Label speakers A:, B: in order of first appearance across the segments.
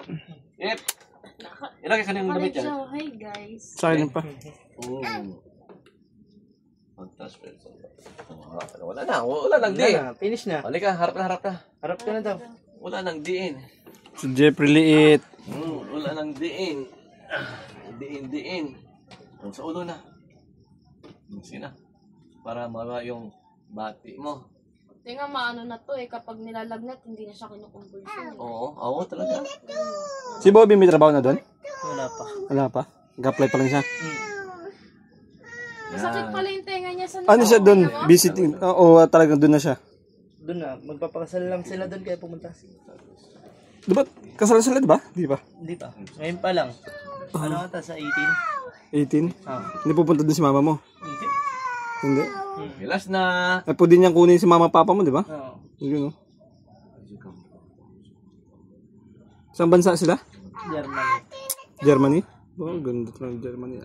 A: Yep. Ilagay ka ng damit yan.
B: Hi guys.
C: Sa akin pa.
A: Wala nang di.
D: Finish na.
A: Halika, harap na.
D: Harap ka na daw.
A: Wala nang diin.
C: Si Jeffrey liit.
A: Wala nang diin. Diin. Sa ulo na. Sina. Para mara yung bati mo.
B: Tinga maano na to kapag nilalagnat hindi na siya kinukumbulsyon.
A: Oo, talaga.
C: Si Bobby may trabaho na doon?
D: Wala pa.
C: Nag-apply pa lang siya.
B: Masakit pala yung tenga niya sa
C: Ano siya doon? Visiting? Oo, talagang doon na siya.
D: Doon na. Magpapakasal lang sila doon kaya pumunta.
C: Diba? Kasal sila diba? Di ba?
D: Hindi pa. Ngayon pa lang. Ano ata sa 18?
C: 18?
D: Ah.
C: Hindi pupunta doon si mama mo?
D: Hindi.
C: Hindi?
A: Hilas na.
C: Ay, pwede niyang kunin si mama papa mo, di ba?
D: Oo.
C: Yun, no? Saan bansa sila?
D: Germany.
C: Germany? Oh, ganda ng Germany.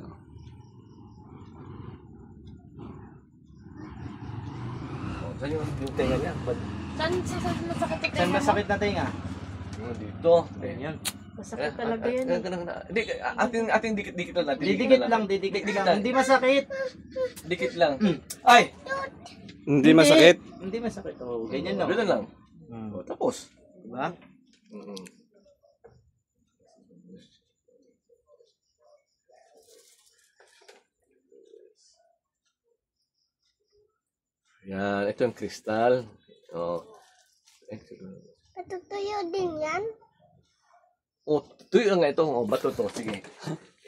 A: Saan yung tenga niya?
B: Saan masakit yung
D: Saan
B: tenga mo?
D: masakit na tinga?
A: Dito.
D: Ganyan.
B: Masakit talaga yan.
A: Hindi, ating dikit lang.
D: Didikit lang. Hindi masakit.
A: Dikit lang. Ay!
C: Hindi masakit.
D: Hindi masakit. Oh, ganyan lang.
A: Ganun lang. Tapos.
D: Diba?
A: Yan, ito yung kristal.
E: Patutuyo din yan?
A: Tuyo nga ito. Bato to. Sige.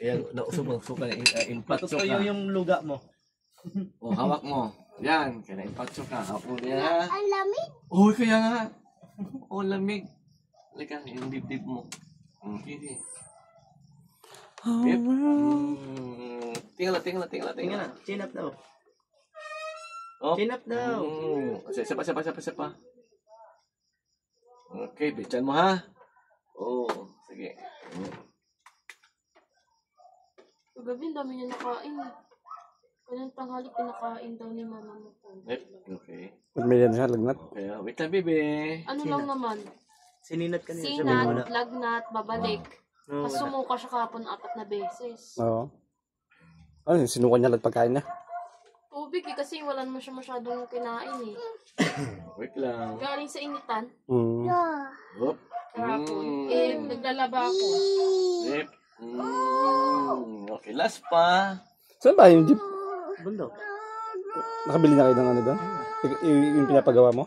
A: Ayan, suka impatso
D: Patutuyo
A: ka.
D: yung luga mo.
A: Hawak mo. Yan, kaya impatso ka. Apo niya.
E: Ang lamig?
A: Kaya nga. Lamig. Lika, yung dibdib mo. Okay. Yep. Tingala.
D: Tingnan na. Chin up daw.
A: Oh.
D: Chin up daw.
A: Isa pa. Okay, bitchan mo ha. Sige.
B: Kagabi, dami niya nakain. Kanyang tanghali, pinakain daw ni mama mo.
A: Okay.
C: Pagmilyan siya, lagnat.
A: Okay, wait lang, bebe.
B: Ano lang naman?
D: Sininat ka niya.
B: Sinat, lagnat, babalik.
D: Oo,
B: Tapos sumuka siya kapon 4 na beses.
C: Oo. Ano, sinukan niya lang pagkain niya?
B: Tubig kasi wala naman siya masyadong kinain
A: Wait lang.
B: Galing sa initan,
A: Hop.
B: kahapon. Naglalaba ako.
A: Yep. Okay, last pa.
C: Saan ba yung jeep?
D: Bundok.
C: Nakabili na kayo ng ano doon? Yung pinapagawa mo?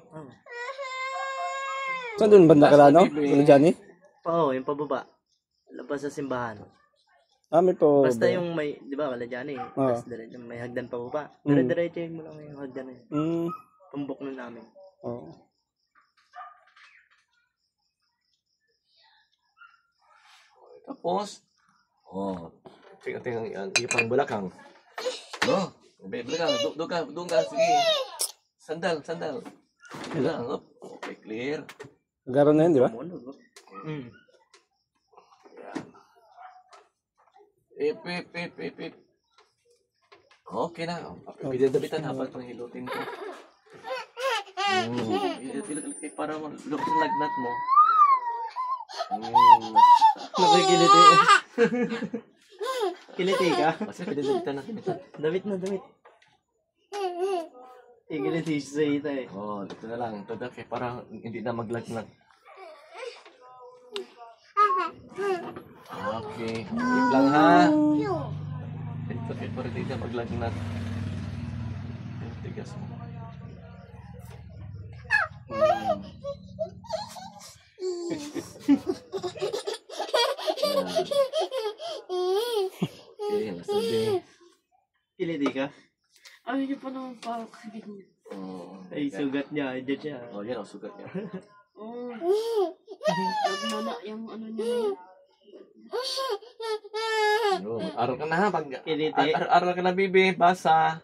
C: Saan doon? Banda ka na, no? Wala Johnny?
D: Oo, yung pababa. Labas sa simbahan.
C: May po.
D: Basta yung may, di ba, wala dyan eh. Tapos diretso, may hagdan pababa. Diretso mo lang yung hagdan eh. Tumbok na namin.
C: Oo.
A: Tapos, tingnan yan, ipang balakang. Balakang, doon ka, sige. Sandal. Yan, okay, clear.
C: Garo na yun, di ba?
A: Ip. Okay na. Pinadabitan habang itong hilutin ko. Para lukos ng lagnat mo.
D: Nakikiliti. Kiliti ka?
A: Kasi pinadabitan natin ito.
D: Damit. Ikiliti siya sa ita eh.
A: Ito na lang. Ito na para hindi na maglagnat. Okay. Wait lang ha. Ito para hindi na maglagnat. Tigas mo. Okay, nasabi.
D: Kiliti ka?
B: Ayaw niyo pa naman parang kagin niya.
D: Ay, sugat niya. Diyan siya.
A: Yan ang sugat niya.
B: Nagnana yung ano niya.
A: Araw ka na ha.
D: Kiliti.
A: Araw ka na, bibi. Basa.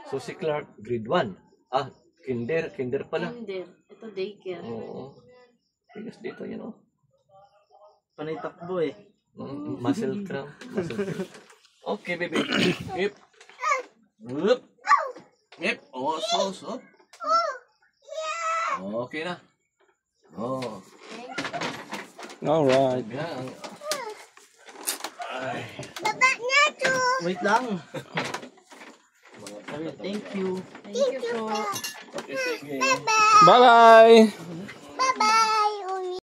A: So si Clark, grade 1. Kinder pala.
B: Kinder. Ito daycare.
A: Oo. Tigas dito, yun o.
D: Panay takbo eh.
A: Muscle cramp. Okay, baby. Yep. Whoop. Yep. So. Okay na. Oh.
C: Alright.
A: Yan.
E: Baba na to.
D: Wait lang. Thank you.
B: Thank you po.
A: Okay, sige.
C: Bye-bye.